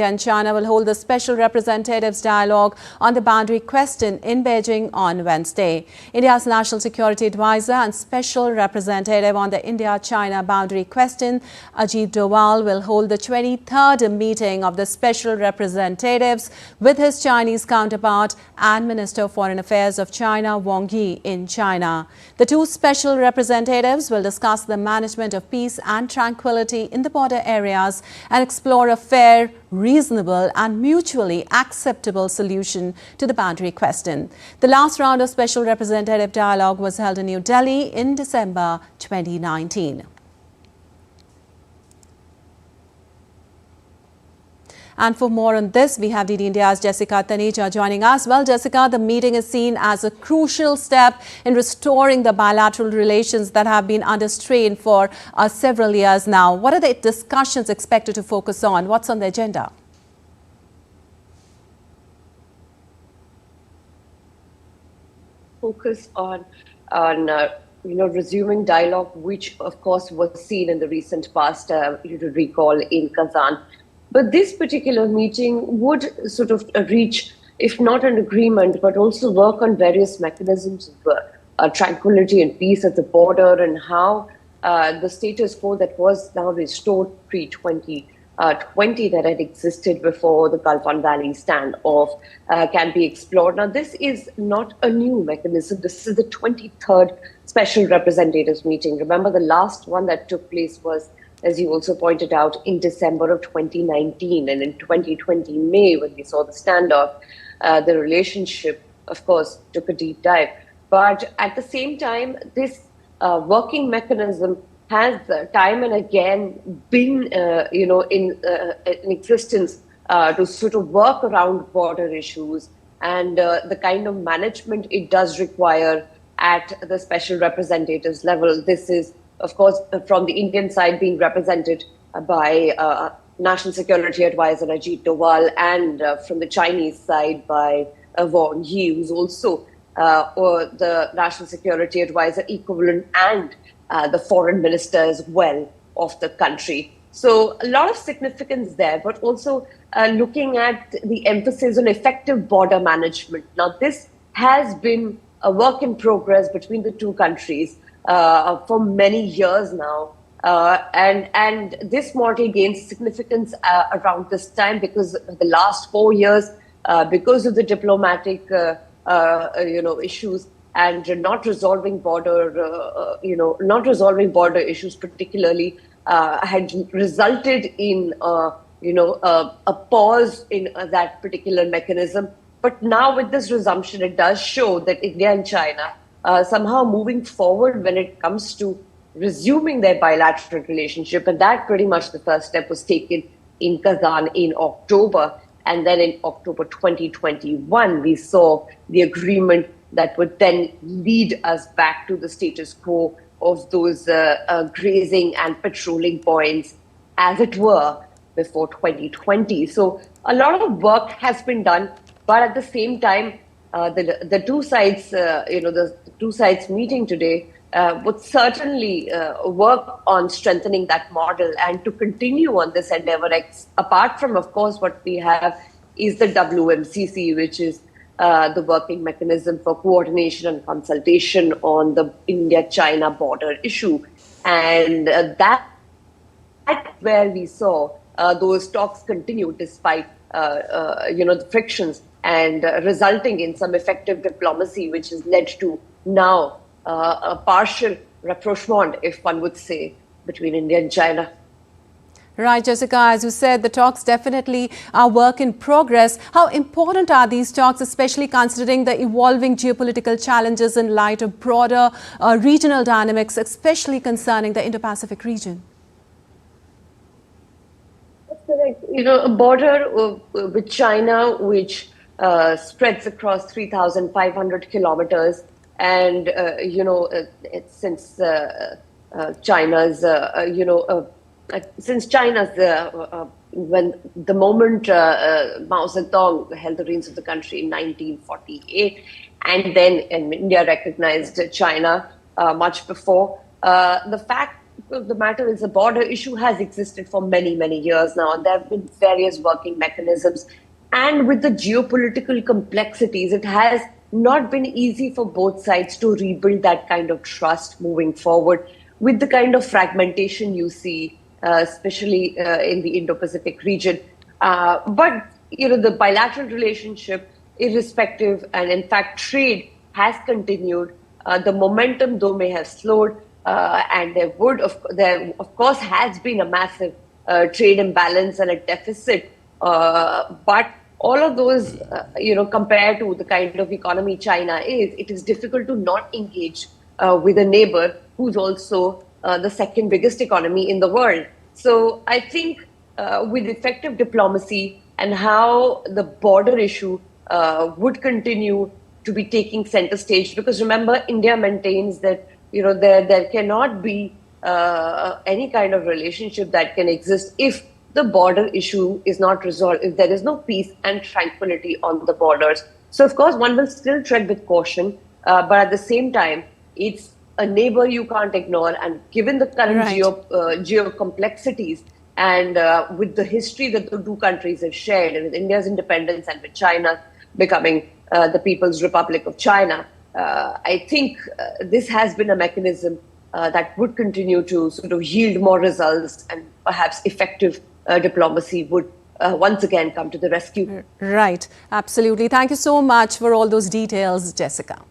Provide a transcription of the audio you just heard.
And China will hold the Special Representatives Dialogue on the boundary question in Beijing on Wednesday. India's National Security Advisor and Special Representative on the India-China boundary question, Ajit Doval, will hold the 23rd meeting of the Special Representatives with his Chinese counterpart and Minister of Foreign Affairs of China, Wang Yi, in China. The two Special Representatives will discuss the management of peace and tranquility in the border areas and explore a fair, reasonable and mutually acceptable solution to the boundary question. The last round of Special Representative Dialogue was held in New Delhi in December 2019. And for more on this, we have DD India's Jessica Taneja joining us. Well, Jessica, the meeting is seen as a crucial step in restoring the bilateral relations that have been under strain for several years now. What are the discussions expected to focus on? What's on the agenda? Focus on resuming dialogue, which of course was seen in the recent past, you recall, in Kazan. But this particular meeting would sort of reach, if not an agreement, but also work on various mechanisms of tranquility and peace at the border, and how the status quo that was now restored pre-2020 that had existed before the Galfan Valley standoff can be explored. Now, this is not a new mechanism. This is the 23rd Special Representatives meeting. Remember, the last one that took place was, as you also pointed out, in December of 2019. And in 2020 May, when we saw the standoff, the relationship, of course, took a deep dive. But at the same time, this working mechanism has time and again been, in existence to sort of work around border issues and the kind of management it does require at the special representatives level. This is, of course, from the Indian side being represented by National Security Advisor Ajit Doval, and from the Chinese side by Wang Yi, who's also the National Security Advisor equivalent and the foreign minister as well of the country. So a lot of significance there, but also looking at the emphasis on effective border management. Now, this has been a work in progress between the two countries for many years now. And this model gains significance around this time because the last 4 years, because of the diplomatic, issues and not resolving border issues particularly, had resulted in, a pause in that particular mechanism. But now with this resumption, it does show that India and China somehow moving forward when it comes to resuming their bilateral relationship. And that pretty much the first step was taken in Kazan in October. And then in October 2021, we saw the agreement that would then lead us back to the status quo of those grazing and patrolling points, as it were, before 2020. So a lot of work has been done, but at the same time, the two sides, the two sides meeting today would certainly work on strengthening that model and to continue on this endeavor. Apart from, of course, what we have is the WMCC, which is the working mechanism for coordination and consultation on the India-China border issue. And that's where we saw those talks continue despite, the frictions, and resulting in some effective diplomacy, which has led to now a partial rapprochement, if one would say, between India and China. Right, Jessica, as you said, the talks definitely are work in progress. How important are these talks, especially considering the evolving geopolitical challenges in light of broader regional dynamics, especially concerning the Indo-Pacific region? That's correct. A border with China, which spreads across 3,500 kilometers. And, since China's, when the moment Mao Zedong held the reins of the country in 1948, and then India recognized China much before, the fact of the matter is the border issue has existed for many, many years now. There have been various working mechanisms. And with the geopolitical complexities, it has not been easy for both sides to rebuild that kind of trust moving forward with the kind of fragmentation you see, especially in the Indo-Pacific region. But, the bilateral relationship, irrespective, and in fact, trade has continued. The momentum, though, may have slowed, and there of course has been a massive trade imbalance and a deficit. But all of those, compared to the kind of economy China is, it is difficult to not engage with a neighbor who's also the second biggest economy in the world. So I think with effective diplomacy and how the border issue would continue to be taking center stage, because remember, India maintains that there cannot be any kind of relationship that can exist if the border issue is not resolved, if there is no peace and tranquility on the borders. So of course one will still tread with caution, but at the same time it's a neighbor you can't ignore, and given the current geo complexities and with the history that the two countries have shared, and with India's independence and with China becoming the People's Republic of China, I think this has been a mechanism that would continue to sort of yield more results, and perhaps effective diplomacy would once again come to the rescue. Right, absolutely. Thank you so much for all those details, Jessica.